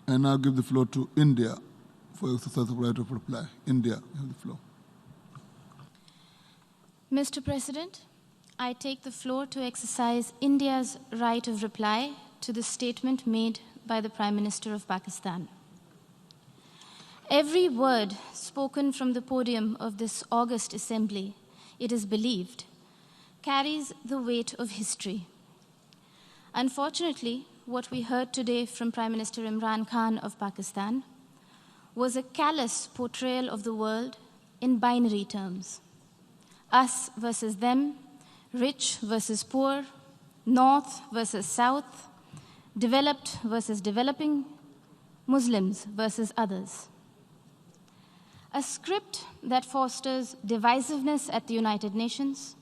I now give the floor to India for exercise of right of reply. India, you have the floor. Mr. President, I take the floor to exercise India's right of reply to the statement made by the Prime Minister of Pakistan. Every word spoken from the podium of this august assembly, it is believed, carries the weight of history. Unfortunately, what we heard today from Prime Minister Imran Khan of Pakistan was a callous portrayal of the world in binary terms. Us versus them, rich versus poor, north versus south, developed versus developing, Muslims versus others. A script that fosters divisiveness at the United Nations,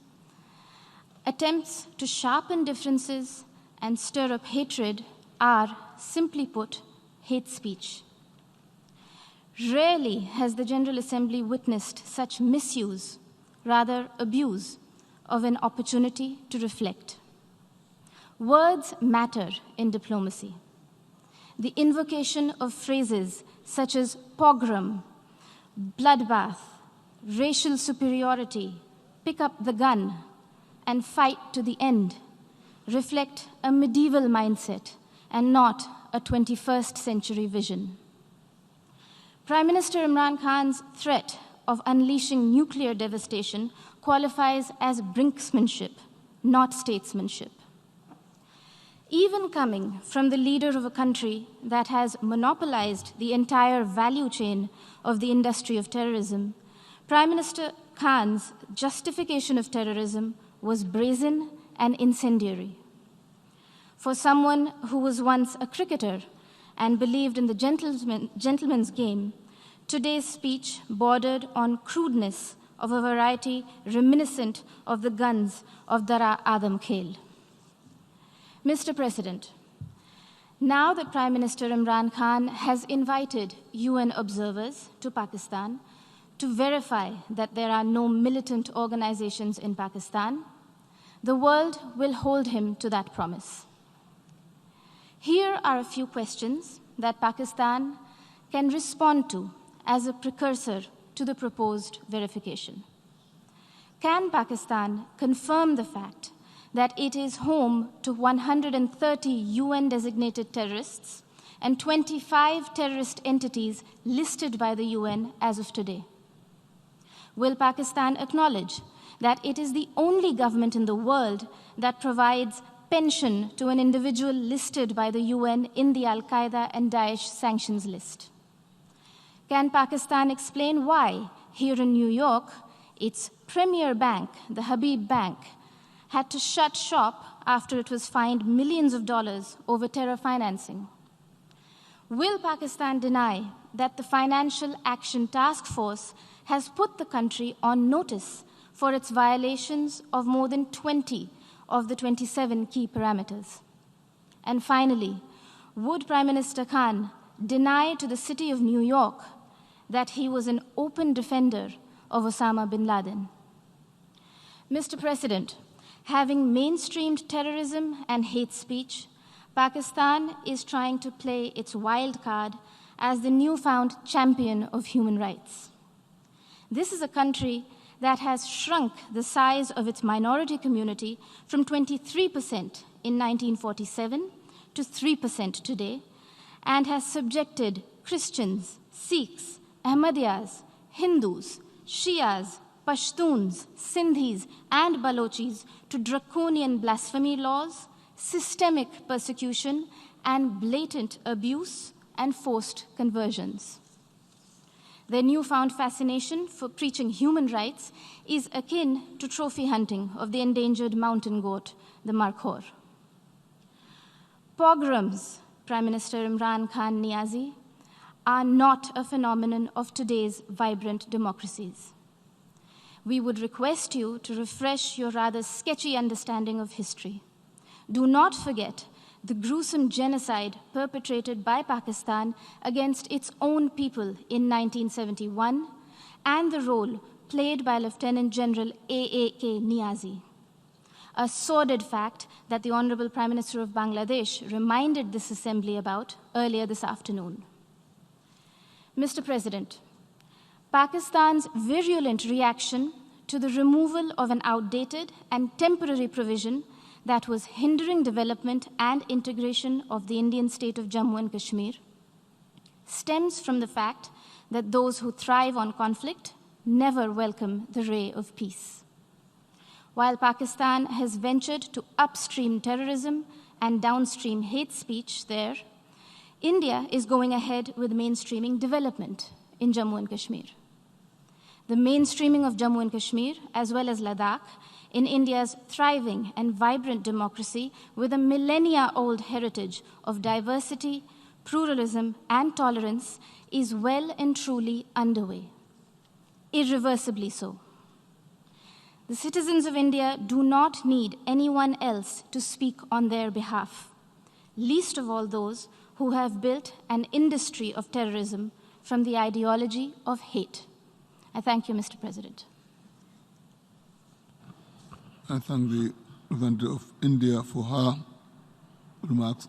attempts to sharpen differences and stir up hatred are, simply put, hate speech. Rarely has the General Assembly witnessed such misuse, rather abuse, of an opportunity to reflect. Words matter in diplomacy. The invocation of phrases such as pogrom, bloodbath, racial superiority, pick up the gun, and fight to the end reflect a medieval mindset and not a 21st century vision. Prime Minister Imran Khan's threat of unleashing nuclear devastation qualifies as brinksmanship, not statesmanship. Even coming from the leader of a country that has monopolized the entire value chain of the industry of terrorism, Prime Minister Khan's justification of terrorism was brazen and incendiary. For someone who was once a cricketer and believed in the gentleman's game, today's speech bordered on crudeness of a variety reminiscent of the guns of Dara Adam Khel. Mr. President, now that Prime Minister Imran Khan has invited UN observers to Pakistan to verify that there are no militant organizations in Pakistan, the world will hold him to that promise. Here are a few questions that Pakistan can respond to as a precursor to the proposed verification. Can Pakistan confirm the fact that it is home to 130 UN-designated terrorists and 25 terrorist entities listed by the UN as of today? Will Pakistan acknowledge that it is the only government in the world that provides pension to an individual listed by the UN in the Al-Qaeda and Daesh sanctions list? Can Pakistan explain why, here in New York, its premier bank, the Habib Bank, had to shut shop after it was fined millions of dollars over terror financing? Will Pakistan deny that the Financial Action Task Force has put the country on notice for its violations of more than 20 of the 27 key parameters? And finally, would Prime Minister Khan deny to the city of New York that he was an open defender of Osama bin Laden? Mr. President, having mainstreamed terrorism and hate speech, Pakistan is trying to play its wild card as the newfound champion of human rights. This is a country that has shrunk the size of its minority community from 23% in 1947 to 3% today, and has subjected Christians, Sikhs, Ahmadiyyas, Hindus, Shias, Pashtuns, Sindhis, and Balochis to draconian blasphemy laws, systemic persecution, and blatant abuse and forced conversions. Their newfound fascination for preaching human rights is akin to trophy hunting of the endangered mountain goat, the markhor. Pogroms, Prime Minister Imran Khan Niazi, are not a phenomenon of today's vibrant democracies. We would request you to refresh your rather sketchy understanding of history. Do not forget the gruesome genocide perpetrated by Pakistan against its own people in 1971 and the role played by Lieutenant General A.A.K. Niazi. a sordid fact that the Honorable Prime Minister of Bangladesh reminded this assembly about earlier this afternoon. Mr. President, Pakistan's virulent reaction to the removal of an outdated and temporary provision that was hindering development and integration of the Indian state of Jammu and Kashmir stems from the fact that those who thrive on conflict never welcome the ray of peace. While Pakistan has ventured to upstream terrorism and downstream hate speech there, India is going ahead with mainstreaming development in Jammu and Kashmir. The mainstreaming of Jammu and Kashmir, as well as Ladakh, in India's thriving and vibrant democracy with a millennia-old heritage of diversity, pluralism, and tolerance, is well and truly underway, irreversibly so. The citizens of India do not need anyone else to speak on their behalf, least of all those who have built an industry of terrorism from the ideology of hate. I thank you, Mr. President. I thank the representative of India for her remarks.